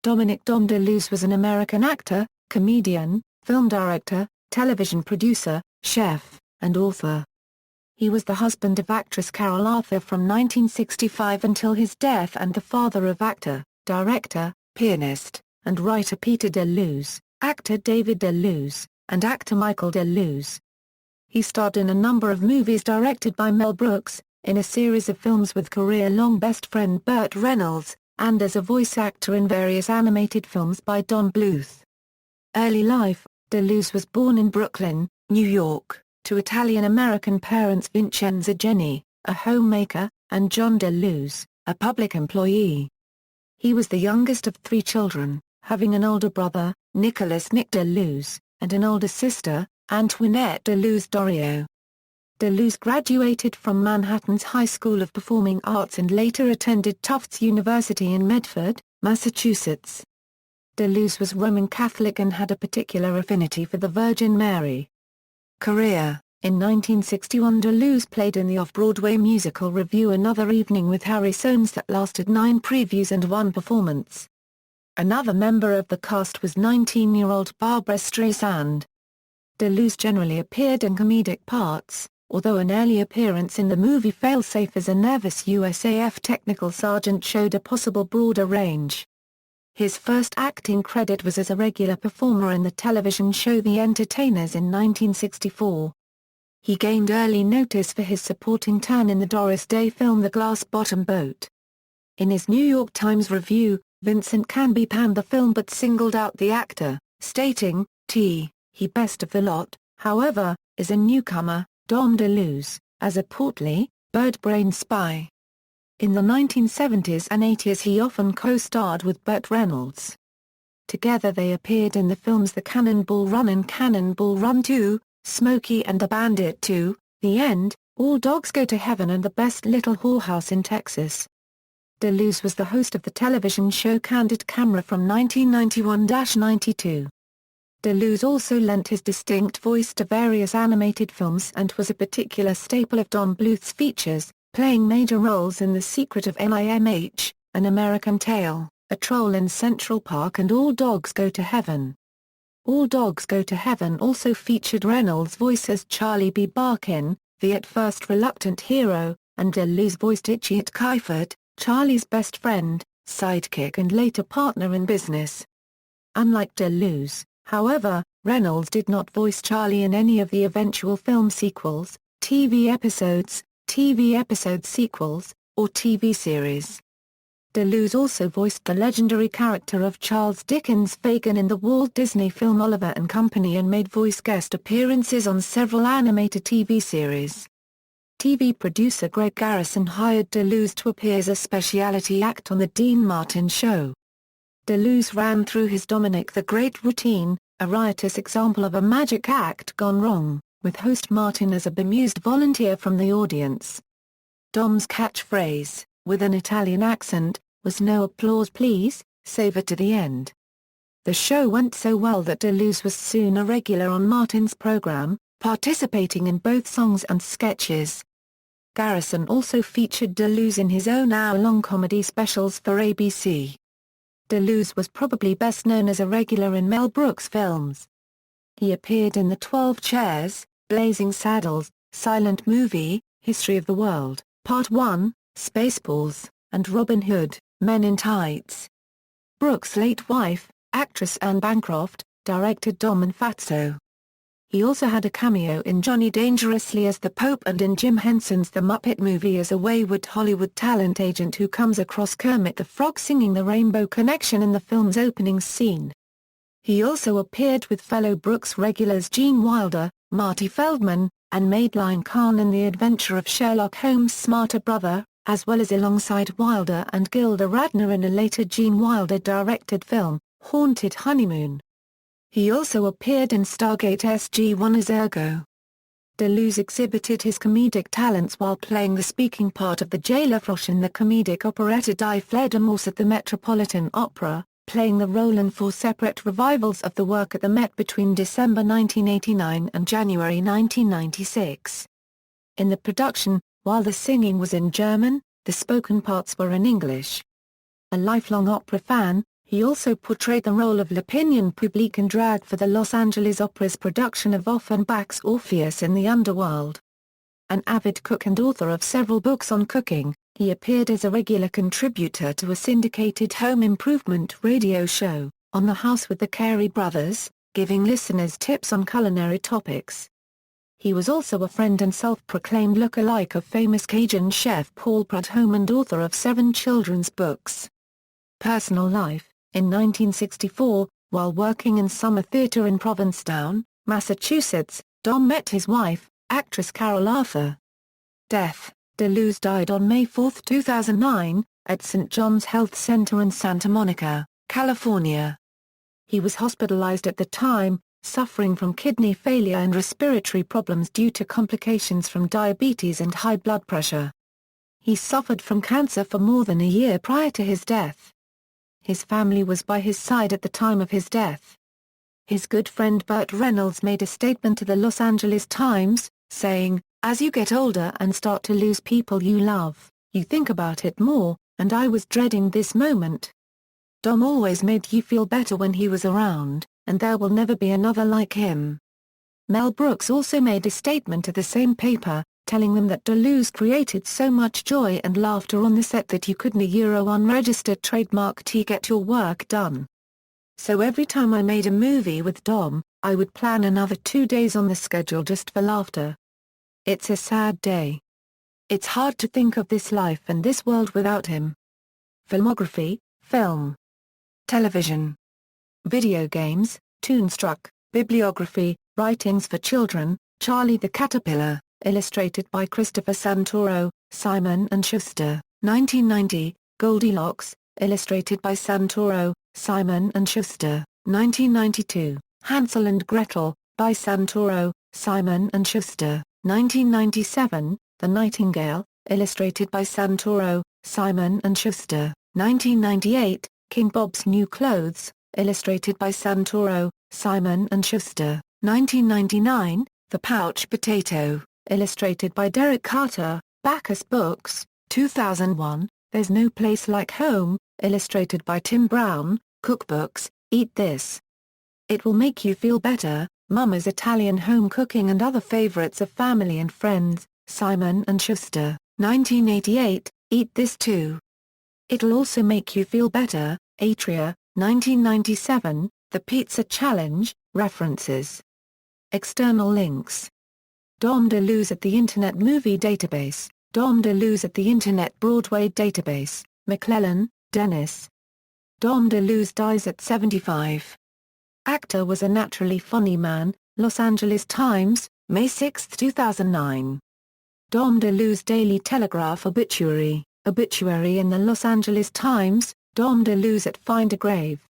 Dominick "Dom" DeLuise was an American actor, comedian, film director, television producer, chef, and author. He was the husband of actress Carol Arthur from 1965 until his death and the father of actor, director, pianist, and writer Peter DeLuise, actor David DeLuise, and actor Michael DeLuise. He starred in a number of movies directed by Mel Brooks, in a series of films with career-long best friend Burt Reynolds, and as a voice actor in various animated films by Don Bluth. Early life: DeLuise was born in Brooklyn, New York, to Italian-American parents Vincenza Jenny, a homemaker, and John DeLuise, a public employee. He was the youngest of 3 children, having an older brother, Nicholas "Nick" DeLuise, and an older sister, Antoinette DeLuise Dorio. DeLuise graduated from Manhattan's High School of Performing Arts and later attended Tufts University in Medford, Massachusetts. DeLuise was Roman Catholic and had a particular affinity for the Virgin Mary. Career: in 1961 DeLuise played in the off-Broadway musical revue Another Evening with Harry Soanes that lasted 9 previews and 1 performance. Another member of the cast was 19-year-old Barbra Streisand. DeLuise generally appeared in comedic parts, although an early appearance in the movie Failsafe as a nervous USAF technical sergeant showed a possible broader range. His first acting credit was as a regular performer in the television show The Entertainers in 1964. He gained early notice for his supporting turn in the Doris Day film The Glass Bottom Boat. In his New York Times review, Vincent Canby panned the film but singled out the actor, stating, he best of the lot, however, is a newcomer, Dom DeLuise, as a portly, bird-brained spy. In the 1970s and 80s he often co-starred with Burt Reynolds. Together they appeared in the films The Cannonball Run and Cannonball Run 2, Smokey and the Bandit 2, The End, All Dogs Go to Heaven and The Best Little Whorehouse in Texas. DeLuise was the host of the television show Candid Camera from 1991-92. DeLuise also lent his distinct voice to various animated films and was a particular staple of Don Bluth's features, playing major roles in The Secret of NIMH, An American Tale, A Troll in Central Park and All Dogs Go to Heaven. All Dogs Go to Heaven also featured Reynolds' voice as Charlie B. Barkin, the at first reluctant hero, and DeLuise voiced Itchy Kiefer, Charlie's best friend, sidekick and later partner in business. Unlike DeLuise, however, Reynolds did not voice Charlie in any of the eventual film sequels, TV episode sequels, or TV series. DeLuise also voiced the legendary character of Charles Dickens' Fagin in the Walt Disney film Oliver and Company and made voice guest appearances on several animated TV series. TV producer Greg Garrison hired DeLuise to appear as a specialty act on The Dean Martin Show. DeLuise ran through his Dominick the Great routine, a riotous example of a magic act gone wrong, with host Martin as a bemused volunteer from the audience. Dom's catchphrase, with an Italian accent, was "No applause please, save it to the end." The show went so well that DeLuise was soon a regular on Martin's program, participating in both songs and sketches. Garrison also featured DeLuise in his own hour-long comedy specials for ABC. DeLuise was probably best known as a regular in Mel Brooks films. He appeared in The 12 Chairs, Blazing Saddles, Silent Movie, History of the World, Part 1, Spaceballs, and Robin Hood, Men in Tights. Brooks' late wife, actress Anne Bancroft, directed Dom and Fatso. He also had a cameo in Johnny Dangerously as the Pope and in Jim Henson's The Muppet Movie as a wayward Hollywood talent agent who comes across Kermit the Frog singing The Rainbow Connection in the film's opening scene. He also appeared with fellow Brooks regulars Gene Wilder, Marty Feldman, and Madeline Kahn in The Adventure of Sherlock Holmes' Smarter Brother, as well as alongside Wilder and Gilda Radner in a later Gene Wilder-directed film, Haunted Honeymoon. He also appeared in Stargate SG-1 as Ergo. DeLuise exhibited his comedic talents while playing the speaking part of the jailer Frosh in the comedic operetta Die Fledermaus at the Metropolitan Opera, playing the role in 4 separate revivals of the work at the Met between December 1989 and January 1996. In the production, while the singing was in German, the spoken parts were in English. A lifelong opera fan, He also portrayed the role of l'opinion publique in drag for the Los Angeles Opera's production of Offenbach's Orpheus in the Underworld. An avid cook and author of several books on cooking, he appeared as a regular contributor to a syndicated home improvement radio show, On the House with the Carey Brothers, giving listeners tips on culinary topics. He was also a friend and self-proclaimed look-alike of famous Cajun chef Paul Prudhomme and author of 7 children's books. Personal life: in 1964, while working in summer theater in Provincetown, Massachusetts, Dom met his wife, actress Carol Arthur. Death: DeLuise died on May 4, 2009, at St. John's Health Center in Santa Monica, California. He was hospitalized at the time, suffering from kidney failure and respiratory problems due to complications from diabetes and high blood pressure. He suffered from cancer for more than a year prior to his death. His family was by his side at the time of his death. His good friend Burt Reynolds made a statement to the Los Angeles Times, saying, "As you get older and start to lose people you love, you think about it more, and I was dreading this moment. Dom always made you feel better when he was around, and there will never be another like him." Mel Brooks also made a statement to the same paper, telling them that DeLuise created so much joy and laughter on the set that you couldn't unregistered trademark to get your work done. "So every time I made a movie with Dom, I would plan another 2 days on the schedule just for laughter. It's a sad day. It's hard to think of this life and this world without him." Filmography: film, television, video games, Toonstruck, bibliography, writings for children, Charlie the Caterpillar, illustrated by Christopher Santoro, Simon & Schuster, 1990, Goldilocks, illustrated by Santoro, Simon & Schuster, 1992, Hansel and Gretel, by Santoro, Simon & Schuster, 1997, The Nightingale, illustrated by Santoro, Simon & Schuster, 1998, King Bob's New Clothes, illustrated by Santoro, Simon & Schuster, 1999, The Pouch Potato, illustrated by Derek Carter, Bacchus Books, 2001, There's No Place Like Home, illustrated by Tim Brown, Cookbooks, Eat This. It Will Make You Feel Better, Mama's Italian Home Cooking and Other Favorites of Family and Friends, Simon & Schuster, 1988, Eat This Too. It'll Also Make You Feel Better, Atria, 1997, The Pizza Challenge, references. External links. Dom DeLuise at the Internet Movie Database, Dom DeLuise at the Internet Broadway Database, McClellan, Dennis. Dom DeLuise dies at 75. Actor was a naturally funny man, Los Angeles Times, May 6, 2009. Dom DeLuise Daily Telegraph obituary in the Los Angeles Times, Dom DeLuise at Find a Grave.